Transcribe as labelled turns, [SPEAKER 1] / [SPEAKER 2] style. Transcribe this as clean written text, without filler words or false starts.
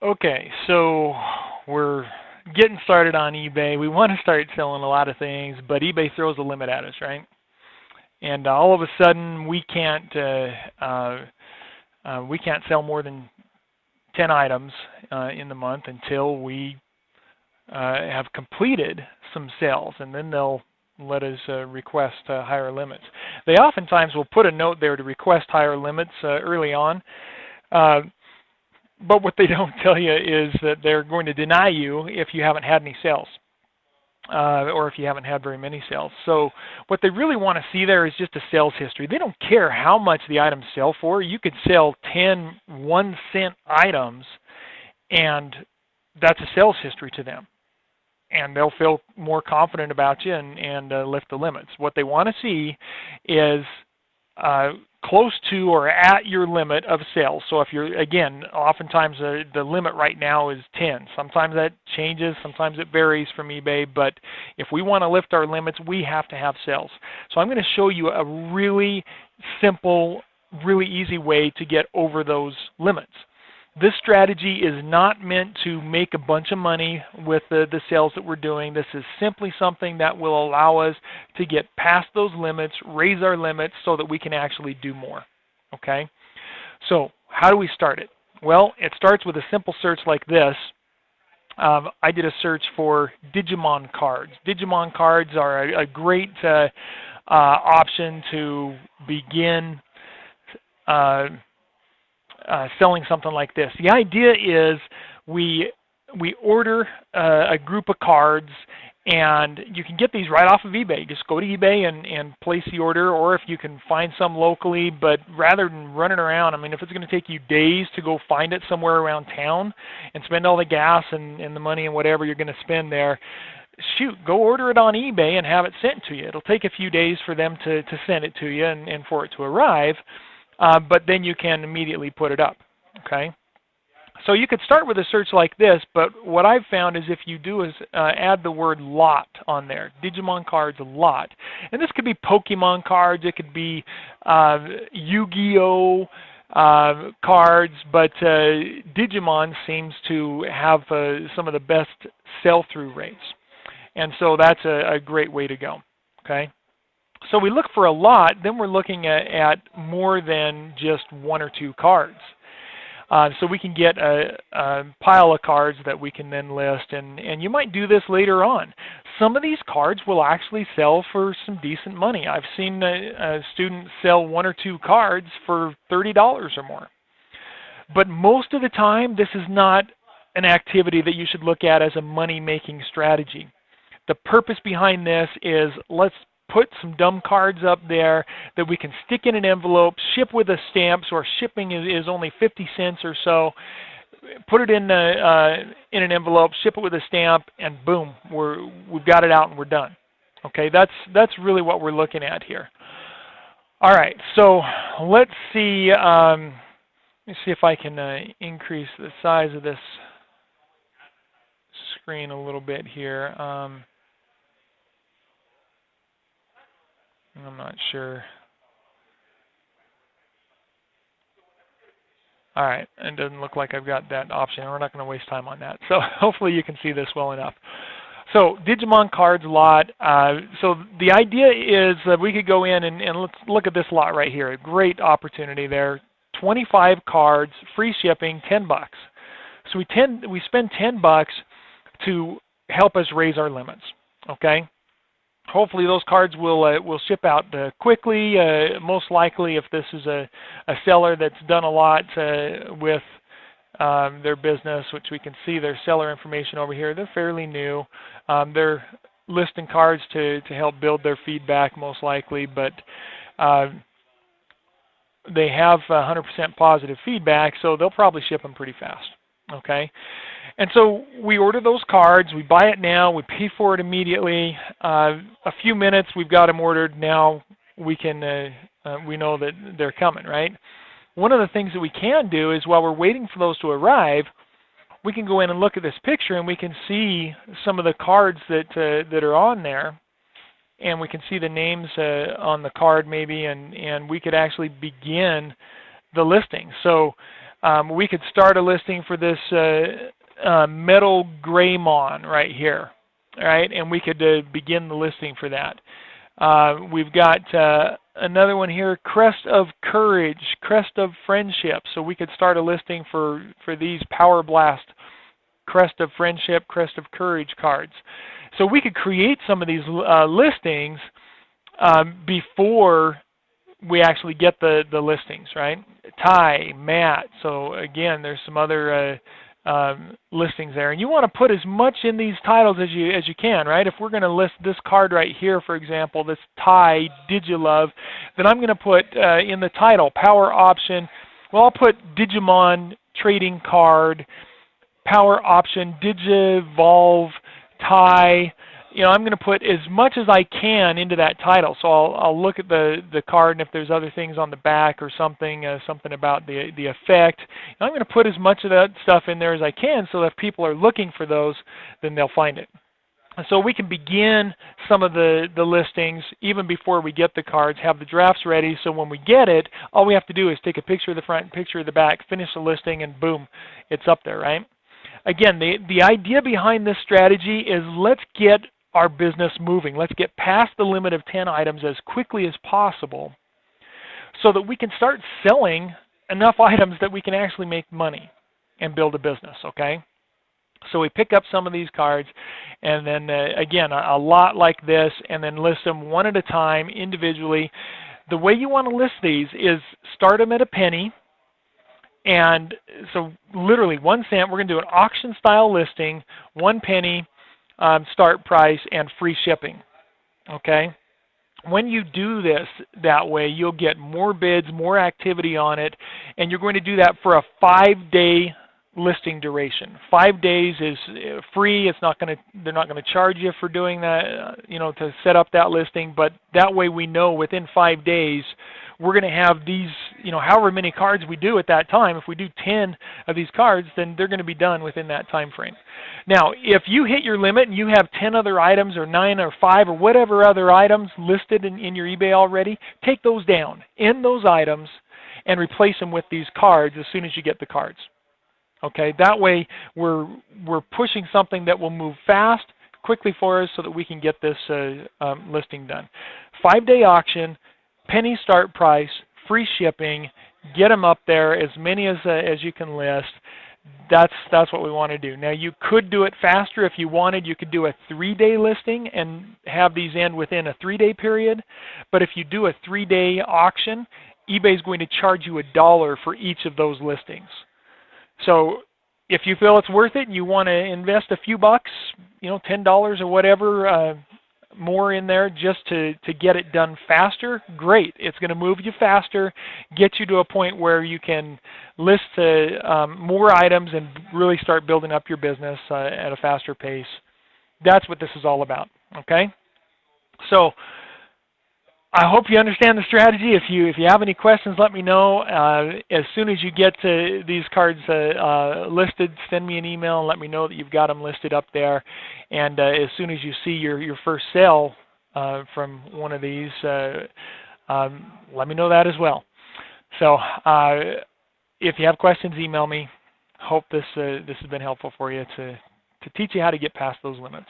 [SPEAKER 1] Okay, so we're getting started on eBay. We want to start selling a lot of things, but eBay throws a limit at us, right? And all of a sudden, we can't sell more than 10 items in the month until we have completed some sales, and then they'll let us request higher limits. They oftentimes will put a note there to request higher limits early on. Uh, But what they don't tell you is that they're going to deny you if you haven't had any sales, or if you haven't had very many sales. So what they really want to see there is just a sales history. They don't care how much the items sell for. You could sell 10 1-cent items, and that's a sales history to them. And they'll feel more confident about you and lift the limits. What they want to see is close to or at your limit of sales. So if you're, again, oftentimes the limit right now is 10. Sometimes that changes, sometimes it varies from eBay, but if we want to lift our limits, we have to have sales. So I'm going to show you a really simple, really easy way to get over those limits. This strategy is not meant to make a bunch of money with the sales that we're doing. This is simply something that will allow us to get past those limits, raise our limits so that we can actually do more. Okay? So how do we start it? Well, it starts with a simple search like this. I did a search for Digimon cards. Digimon cards are a great option to begin selling something like this. The idea is we order a group of cards, and you can get these right off of eBay. Just go to eBay and place the order, or if you can find some locally, but rather than running around, I mean, if it's going to take you days to go find it somewhere around town and spend all the gas and the money and whatever you're going to spend there, shoot, go order it on eBay and have it sent to you. It'll take a few days for them to send it to you and for it to arrive. But then you can immediately put it up, okay? So you could start with a search like this, but what I've found is if you do is add the word lot on there, Digimon cards lot. And this could be Pokemon cards, it could be Yu-Gi-Oh! Cards, but Digimon seems to have some of the best sell-through rates. And so that's a great way to go, okay? So we look for a lot, then we're looking at more than just one or two cards. So we can get a pile of cards that we can then list, and you might do this later on. Some of these cards will actually sell for some decent money. I've seen a student sell one or two cards for $30 or more. But most of the time, this is not an activity that you should look at as a money-making strategy. The purpose behind this is let's put some dumb cards up there that we can stick in an envelope, ship with a stamp, so our shipping is only 50 cents or so. Put it in an envelope, ship it with a stamp, and boom, we've got it out and we're done. Okay, that's really what we're looking at here. All right, so let's see. Let me see if I can increase the size of this screen a little bit here. I'm not sure. All right, it doesn't look like I've got that option. We're not going to waste time on that. So hopefully you can see this well enough. So Digimon cards lot. So the idea is that we could go in and let's look at this lot right here. A great opportunity there. 25 cards, free shipping, $10. So we spend $10 to help us raise our limits. Okay. Hopefully those cards will ship out quickly. Most likely, if this is a seller that's done a lot with their business, which we can see their seller information over here, they're fairly new. They're listing cards to help build their feedback, most likely, but they have 100% positive feedback, so they'll probably ship them pretty fast. Okay. And so we order those cards, we buy it now, we pay for it immediately. A few minutes, we've got them ordered. Now we know that they're coming, right? One of the things that we can do is while we're waiting for those to arrive, we can go in and look at this picture and we can see some of the cards that are on there. And we can see the names on the card maybe, and we could actually begin the listing. So we could start a listing for this metal Greymon right here, all right, and we could begin the listing for that. We've got another one here, Crest of Courage, Crest of Friendship. So we could start a listing for these Power Blast Crest of Friendship, Crest of Courage cards. So we could create some of these listings before we actually get the listings, right? Ty, Matt. So again, there's some other listings there, and you want to put as much in these titles as you can, right? If we're going to list this card right here, for example, this Ty Digilove, then I'm going to put in the title Power Option. Well, I'll put Digimon Trading Card, Power Option, Digivolve, Ty. You know, I'm going to put as much as I can into that title. So I'll look at the card, and if there's other things on the back or something, something about the effect, I'm going to put as much of that stuff in there as I can, so that if people are looking for those, then they'll find it. And so we can begin some of the listings even before we get the cards, have the drafts ready, so when we get it, all we have to do is take a picture of the front, picture of the back, finish the listing, and boom, it's up there, right? Again, the idea behind this strategy is let's get our business moving. Let's get past the limit of 10 items as quickly as possible so that we can start selling enough items that we can actually make money and build a business, okay? So we pick up some of these cards, and then again, a lot like this, and then list them one at a time individually. The way you want to list these is start them at a penny, and so literally 1 cent. We're going to do an auction style listing, 1 penny, start price, and free shipping, okay? When you do this that way, you'll get more bids, more activity on it, and you're going to do that for a 5-day listing duration. 5 days is free. It's not going to, they're not going to charge you for doing that, you know, to set up that listing, but that way we know within 5 days we're going to have these, you know, however many cards we do at that time. If we do 10 of these cards, then they're going to be done within that time frame. Now, if you hit your limit and you have 10 other items or 9 or 5 or whatever other items listed in your eBay already, take those down, end those items, and replace them with these cards as soon as you get the cards. Okay, that way we're pushing something that will move fast, quickly for us so that we can get this listing done. 5-day auction, penny start price, free shipping, get them up there, as many as you can list. That's what we want to do. Now, you could do it faster if you wanted. You could do a 3-day listing and have these end within a 3-day period. But if you do a 3-day auction, eBay is going to charge you $1 for each of those listings. So if you feel it's worth it and you want to invest a few bucks, you know, $10 or whatever more in there just to get it done faster, great. It's going to move you faster, get you to a point where you can list more items and really start building up your business at a faster pace. That's what this is all about, okay? So I hope you understand the strategy. If you have any questions, let me know. As soon as you get to these cards listed, send me an email and let me know that you've got them listed up there. And as soon as you see your first sale from one of these, let me know that as well. So if you have questions, email me. Hope this has been helpful for you to teach you how to get past those limits.